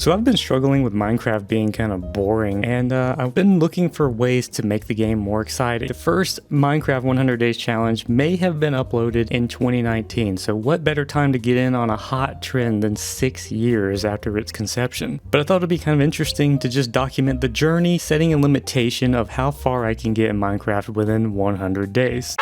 So I've been struggling with Minecraft being kind of boring, and I've been looking for ways to make the game more exciting. The first Minecraft 100 Days Challenge may have been uploaded in 2019, so what better time to get in on a hot trend than 6 years after its conception? But I thought it'd be kind of interesting to just document the journey, setting a limitation of how far I can get in Minecraft within 100 days.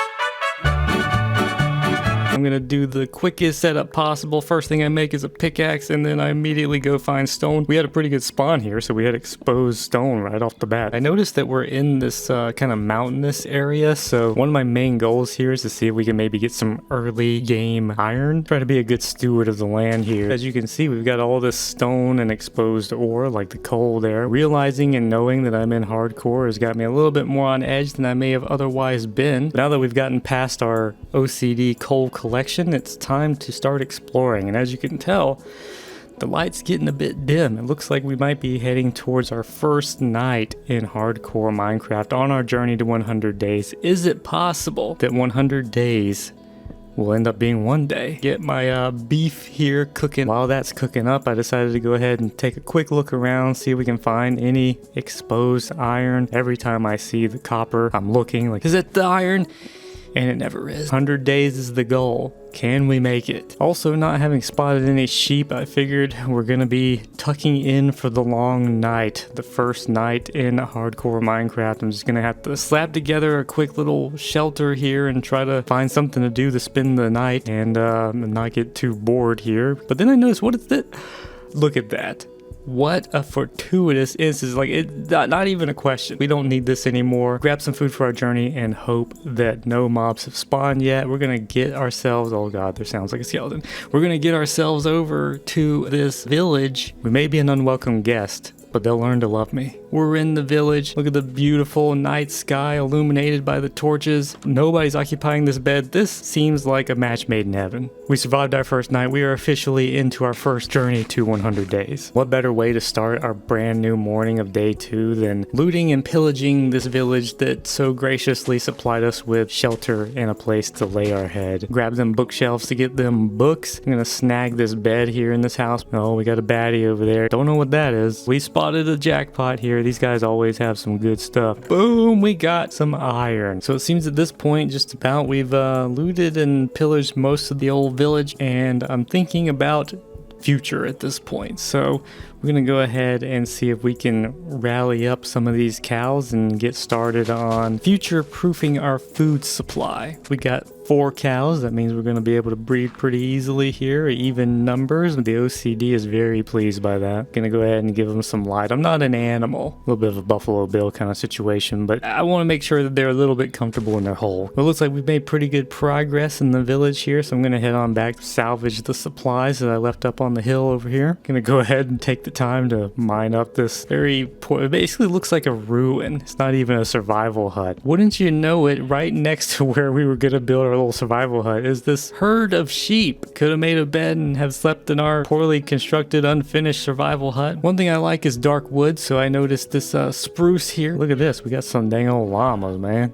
I'm gonna do the quickest setup possible. First thing I make is a pickaxe, and then I immediately go find stone. We had a pretty good spawn here, so we had exposed stone right off the bat. I noticed that we're in this kind of mountainous area, so one of my main goals here is to see if we can maybe get some early game iron. Try to be a good steward of the land here. As you can see, we've got all this stone and exposed ore, like the coal there. Realizing and knowing that I'm in hardcore has got me a little bit more on edge than I may have otherwise been. But now that we've gotten past our OCD coal collection, it's time to start exploring, and as you can tell, the light's getting a bit dim. It looks like we might be heading towards our first night in hardcore Minecraft on our journey to 100 days. Is it possible that 100 days will end up being one day? Get my beef here cooking. While that's cooking up, I decided to go ahead and take a quick look around, see if we can find any exposed iron. Every time I see the copper, I'm looking like, is it the iron? And it never is. 100 days is the goal. Can we make it? Also, not having spotted any sheep, I figured we're gonna be tucking in for the long night. The first night in hardcore Minecraft. I'm just gonna have to slap together a quick little shelter here and try to find something to do to spend the night and not get too bored here. But then I noticed, what is that? Look at that. What a fortuitous instance. Like, it's not even a question. We don't need this anymore. Grab some food for our journey and hope that no mobs have spawned yet. We're gonna get ourselves, oh god, there sounds like a skeleton. We're gonna get ourselves over to this village. We may be an unwelcome guest, but they'll learn to love me. We're in the village. Look at the beautiful night sky illuminated by the torches. Nobody's occupying this bed. This seems like a match made in heaven. We survived our first night. We are officially into our first journey to 100 days. What better way to start our brand new morning of day 2 than looting and pillaging this village that so graciously supplied us with shelter and a place to lay our head. Grab them bookshelves to get them books. I'm gonna snag this bed here in this house. Oh, we got a baddie over there. Don't know what that is. We spotted a jackpot here. These guys always have some good stuff. Boom, we got some iron. So it seems at this point just about we've looted and pillaged most of the old village, and I'm thinking about future at this point. So we're gonna go ahead and see if we can rally up some of these cows and get started on future proofing our food supply. We got 4 cows. That means we're going to be able to breed pretty easily here, even numbers. The OCD is very pleased by that. Gonna go ahead and give them some light. I'm not an animal, a little bit of a Buffalo Bill kind of situation, but I want to make sure that they're a little bit comfortable in their hole. It looks like we've made pretty good progress in the village here, so I'm going to head on back to salvage the supplies that I left up on the hill over here. Gonna go ahead and take the time to mine up this very poor, it basically looks like a ruin. It's not even a survival hut. Wouldn't you know it, right next to where we were going to build our little survival hut is this herd of sheep. Could have made a bed and have slept in our poorly constructed, unfinished survival hut. One thing I like is dark wood, so I noticed this spruce here. Look at this. We got some dang old llamas, man.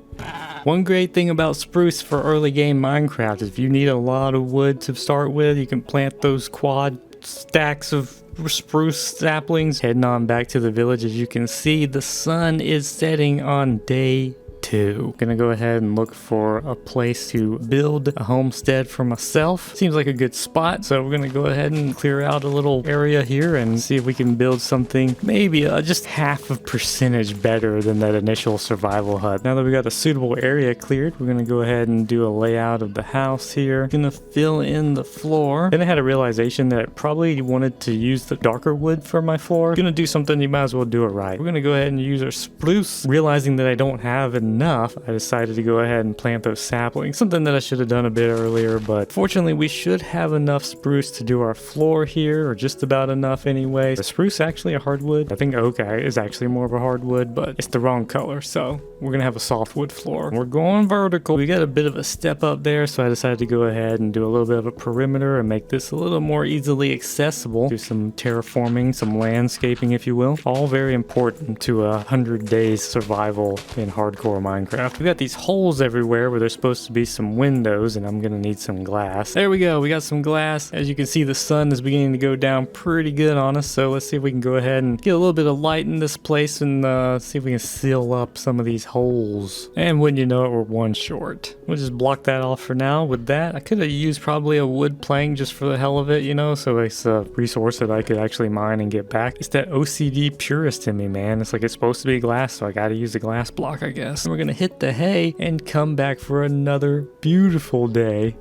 One great thing about spruce for early game Minecraft is if you need a lot of wood to start with, you can plant those quad stacks of spruce saplings. Heading on back to the village. As you can see, the sun is setting on day 2. Gonna go ahead and look for a place to build a homestead for myself. Seems like a good spot, so we're gonna go ahead and clear out a little area here and see if we can build something maybe just half a percentage better than that initial survival hut. Now that we got a suitable area cleared, we're gonna go ahead and do a layout of the house here. Gonna fill in the floor. Then I had a realization that I probably wanted to use the darker wood for my floor. Gonna do something, you might as well do it right. We're gonna go ahead and use our spruce. Realizing that I don't have enough, I decided to go ahead and plant those saplings. Something that I should have done a bit earlier, but fortunately we should have enough spruce to do our floor here, or just about enough anyway. The spruce actually a hardwood. I think oak is actually more of a hardwood, but it's the wrong color, so we're gonna have a softwood floor. We're going vertical. We got a bit of a step up there, so I decided to go ahead and do a little bit of a perimeter and make this a little more easily accessible. Do some terraforming, some landscaping, if you will. All very important to 100 days survival in hardcore Minecraft. We got these holes everywhere where there's supposed to be some windows, and I'm gonna need some glass. There we go, we got some glass. As you can see, the sun is beginning to go down pretty good on us, so let's see if we can go ahead and get a little bit of light in this place and see if we can seal up some of these holes. And when you know it, we're one short. We'll just block that off for now. With that, I could have used probably a wood plank just for the hell of it, you know, so it's a resource that I could actually mine and get back. It's that OCD purist in me, man. It's like it's supposed to be glass, so I gotta use the glass block, I guess. And we're gonna hit the hay and come back for another beautiful day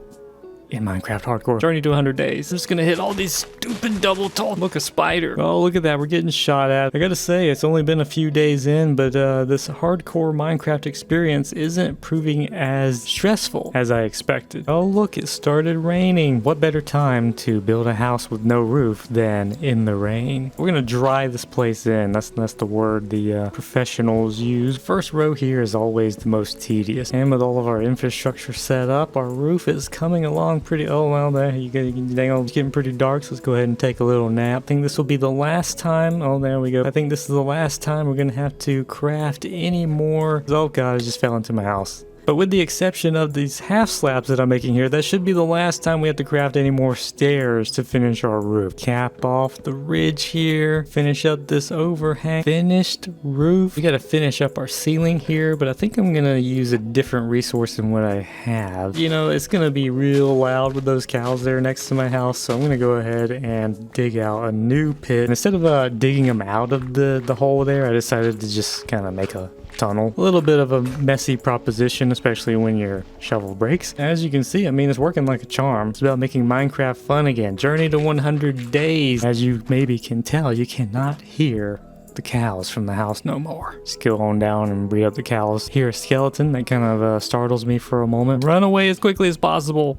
in Minecraft Hardcore. Journey to 100 days. I'm just gonna hit all these stupid double tall. Look, a spider. Oh, look at that. We're getting shot at. I gotta say, it's only been a few days in, but this hardcore Minecraft experience isn't proving as stressful as I expected. Oh, look, it started raining. What better time to build a house with no roof than in the rain? We're gonna dry this place in. That's the word the professionals use. First row here is always the most tedious. And with all of our infrastructure set up, our roof is coming along pretty. Oh well, there you go. It's getting pretty dark, so let's go ahead and take a little nap. I think this will be the last time. Oh, there we go. I think this is the last time we're gonna have to craft any more. Oh god, I just fell into my house. But with the exception of these half slabs that I'm making here, that should be the last time we have to craft any more stairs to finish our roof. Cap off the ridge here, finish up this overhang, finished roof. We gotta finish up our ceiling here, but I think I'm gonna use a different resource than what I have. You know, it's gonna be real loud with those cows there next to my house, so I'm gonna go ahead and dig out a new pit. And instead of digging them out of the hole there, I decided to just kind of make a tunnel. A little bit of a messy proposition, especially when your shovel breaks. As you can see, I mean, it's working like a charm. It's about making Minecraft fun again. Journey to 100 days. As you maybe can tell, you cannot hear the cows from the house no more. Just go on down and breed up the cows. Hear a skeleton that kind of startles me for a moment. Run away as quickly as possible.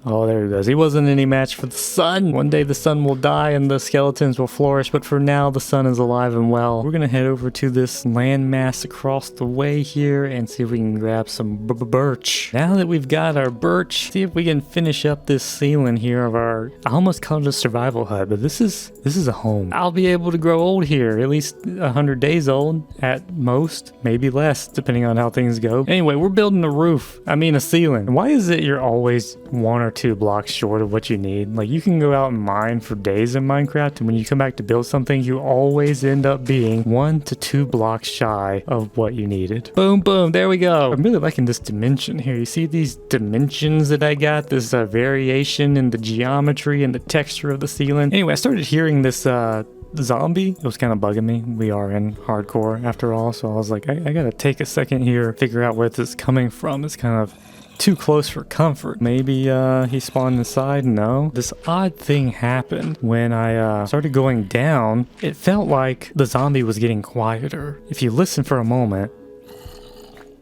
Oh, there he goes. He wasn't any match for the sun. One day the sun will die and the skeletons will flourish, but for now the sun is alive and well. We're gonna head over to this landmass across the way here and see if we can grab some birch. Now that we've got our birch, see if we can finish up this ceiling here of our, I almost called it a survival hut, but this is a home. I'll be able to grow old here, at least 100 days old at most, maybe less, depending on how things go. Anyway, we're building a roof. I mean a ceiling. Why is it you're always one or 2 blocks short of what you need? Like, you can go out and mine for days in Minecraft, and when you come back to build something, you always end up being 1 to 2 blocks shy of what you needed. Boom, boom, there we go. I'm really liking this dimension here. You see these dimensions that I got? This variation in the geometry and the texture of the ceiling. Anyway, I started hearing this zombie. It was kind of bugging me. We are in hardcore after all, so I was like, I gotta take a second here, figure out where this is coming from. It's kind of too close for comfort. Maybe he spawned inside? No. This odd thing happened when I started going down. It felt like the zombie was getting quieter. If you listen for a moment,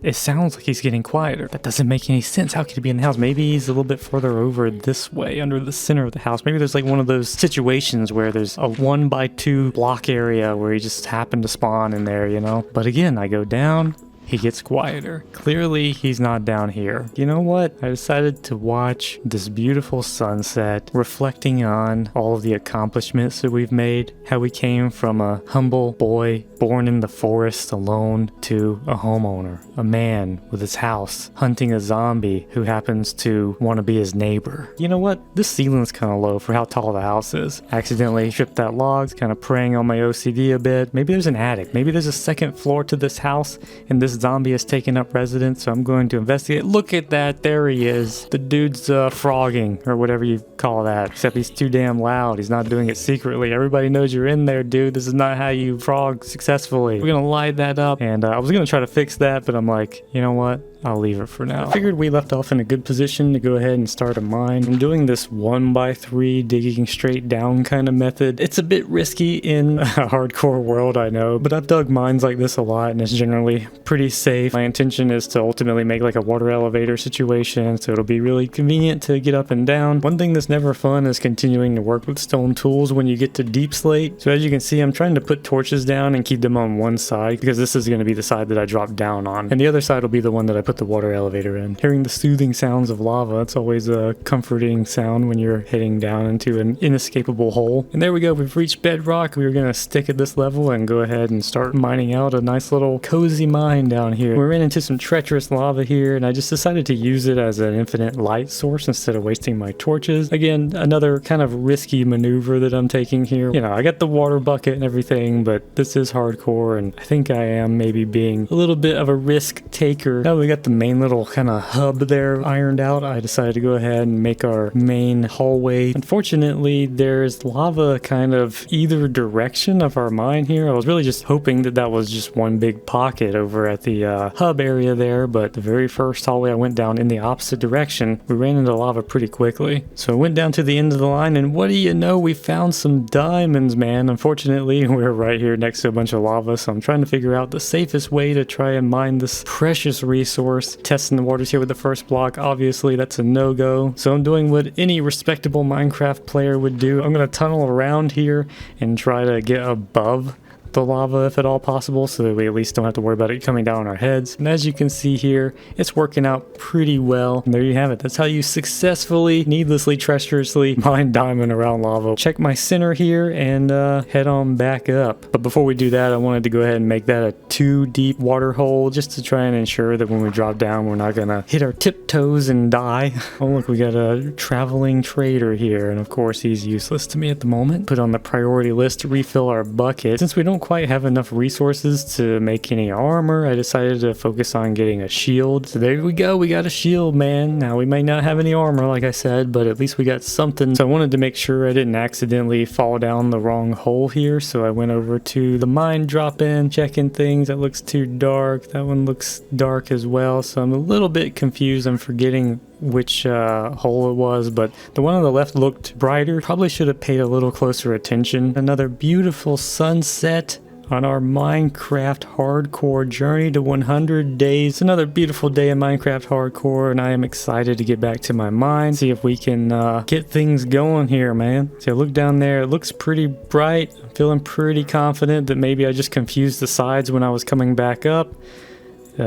it sounds like he's getting quieter. That doesn't make any sense. How could he be in the house? Maybe he's a little bit further over this way, under the center of the house. Maybe there's like one of those situations where there's a 1x2 block area where he just happened to spawn in there, you know? But again, I go down, he gets quieter. Clearly, he's not down here. You know what? I decided to watch this beautiful sunset, reflecting on all of the accomplishments that we've made, how we came from a humble boy born in the forest alone to a homeowner, a man with his house, hunting a zombie who happens to want to be his neighbor. You know what? This ceiling's kind of low for how tall the house is. Accidentally stripped that logs, kind of preying on my OCD a bit. Maybe there's an attic. Maybe there's a second floor to this house, and this zombie has taken up residence, so I'm going to investigate. Look at that, there he is. The dude's frogging, or whatever you call that, except he's too damn loud. He's not doing it secretly. Everybody knows you're in there, dude. This is not how you frog successfully. We're gonna light that up, and I was gonna try to fix that, but I'm like, you know what? I'll leave it for now. I figured we left off in a good position to go ahead and start a mine. I'm doing this 1x3 digging straight down kind of method. It's a bit risky in a hardcore world, I know, but I've dug mines like this a lot and it's generally pretty safe. My intention is to ultimately make like a water elevator situation, so it'll be really convenient to get up and down. One thing that's never fun is continuing to work with stone tools when you get to deep slate. So as you can see, I'm trying to put torches down and keep them on one side because this is going to be the side that I drop down on, and the other side will be the one that I put put the water elevator in. Hearing the soothing sounds of lava, it's always a comforting sound when you're heading down into an inescapable hole. And there we go, we've reached bedrock. We were gonna stick at this level and go ahead and start mining out a nice little cozy mine down here. We ran into some treacherous lava here, and I just decided to use it as an infinite light source instead of wasting my torches. Again, another kind of risky maneuver that I'm taking here. You know, I got the water bucket and everything, but this is hardcore, and I think I am maybe being a little bit of a risk taker. Now we got the main little kind of hub there ironed out, I decided to go ahead and make our main hallway. Unfortunately, there's lava kind of either direction of our mine here. I was really just hoping that that was just one big pocket over at the hub area there, but the very first hallway I went down in the opposite direction, we ran into lava pretty quickly. So I went down to the end of the line, and what do you know, we found some diamonds, man. Unfortunately, we're right here next to a bunch of lava, so I'm trying to figure out the safest way to try and mine this precious resource. Testing the waters here with the first block, obviously that's a no-go. So I'm doing what any respectable Minecraft player would do. I'm going to tunnel around here and try to get above the lava if at all possible, so that we at least don't have to worry about it coming down on our heads. And as you can see here, it's working out pretty well. And there you have it. That's how you successfully, needlessly, treacherously mine diamond around lava. Check my center here and head on back up. But before we do that, I wanted to go ahead and make that a 2 deep water hole just to try and ensure that when we drop down, we're not gonna hit our tiptoes and die. Oh look, we got a traveling trader here, and of course he's useless to me at the moment. Put on the priority list to refill our bucket. Since we don't quite have enough resources to make any armor, I decided to focus on getting a shield. So there we go, we got a shield, man. Now we might not have any armor like I said, but at least we got something. So I wanted to make sure I didn't accidentally fall down the wrong hole here, so I went over to the mine drop-in, checking things. That looks too dark, that one looks dark as well, so I'm a little bit confused. I'm forgetting which hole it was, but the one on the left looked brighter. Probably should have paid a little closer attention. Another beautiful sunset on our Minecraft hardcore journey to 100 days. Another beautiful day in Minecraft hardcore, and I am excited to get back to my mine, see if we can get things going here, man. So look down there, it looks pretty bright. I'm feeling pretty confident that maybe I just confused the sides when I was coming back up.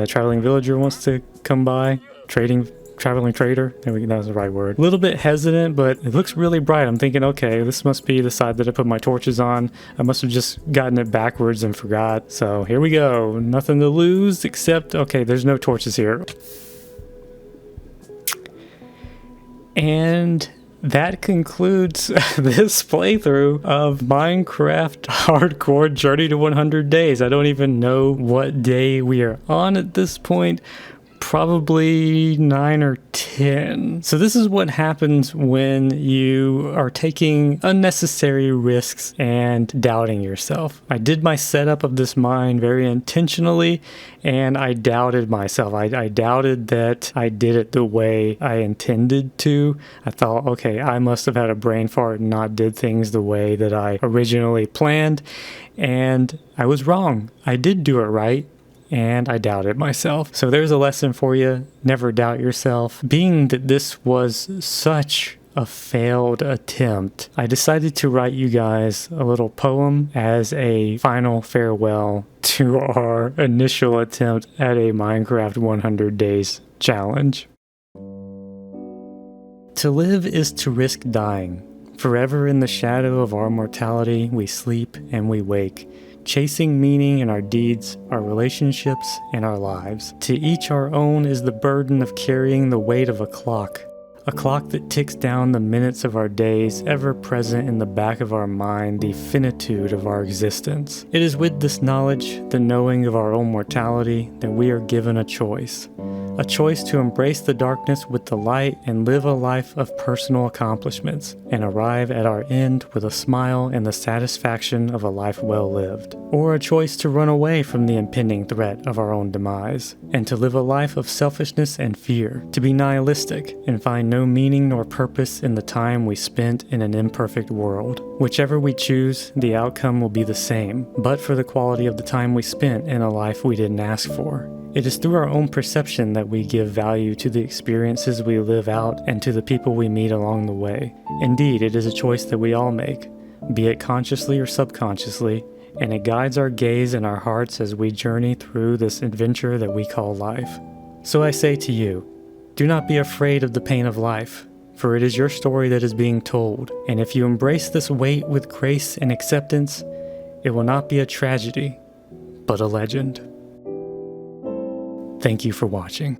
Traveling villager wants to come by. Traveling trader, there we go, that was the right word. A little bit hesitant, but it looks really bright. I'm thinking, okay, this must be the side that I put my torches on. I must have just gotten it backwards and forgot. So here we go, nothing to lose except, okay, there's no torches here. And that concludes this playthrough of Minecraft Hardcore Journey to 100 Days. I don't even know what day we are on at this point. Probably 9 or 10. So this is what happens when you are taking unnecessary risks and doubting yourself. I did my setup of this mine very intentionally, and I doubted myself. I doubted that I did it the way I intended to. I thought, okay, I must have had a brain fart and not did things the way that I originally planned, and I was wrong. I did do it right, and I doubted myself. So there's a lesson for you. Never doubt yourself. Being that this was such a failed attempt, I decided to write you guys a little poem as a final farewell to our initial attempt at a Minecraft 100 Days challenge. To live is to risk dying. Forever in the shadow of our mortality, we sleep and we wake, chasing meaning in our deeds, our relationships, and our lives. To each our own is the burden of carrying the weight of a clock that ticks down the minutes of our days, ever present in the back of our mind, the finitude of our existence. It is with this knowledge, the knowing of our own mortality, that we are given a choice to embrace the darkness with the light and live a life of personal accomplishments, and arrive at our end with a smile and the satisfaction of a life well lived. Or a choice to run away from the impending threat of our own demise, and to live a life of selfishness and fear, to be nihilistic and find no meaning nor purpose in the time we spent in an imperfect world. Whichever we choose, the outcome will be the same, but for the quality of the time we spent in a life we didn't ask for. It is through our own perception that we give value to the experiences we live out and to the people we meet along the way. Indeed, it is a choice that we all make, be it consciously or subconsciously, and it guides our gaze and our hearts as we journey through this adventure that we call life. So I say to you, do not be afraid of the pain of life, for it is your story that is being told, and if you embrace this weight with grace and acceptance, it will not be a tragedy, but a legend. Thank you for watching.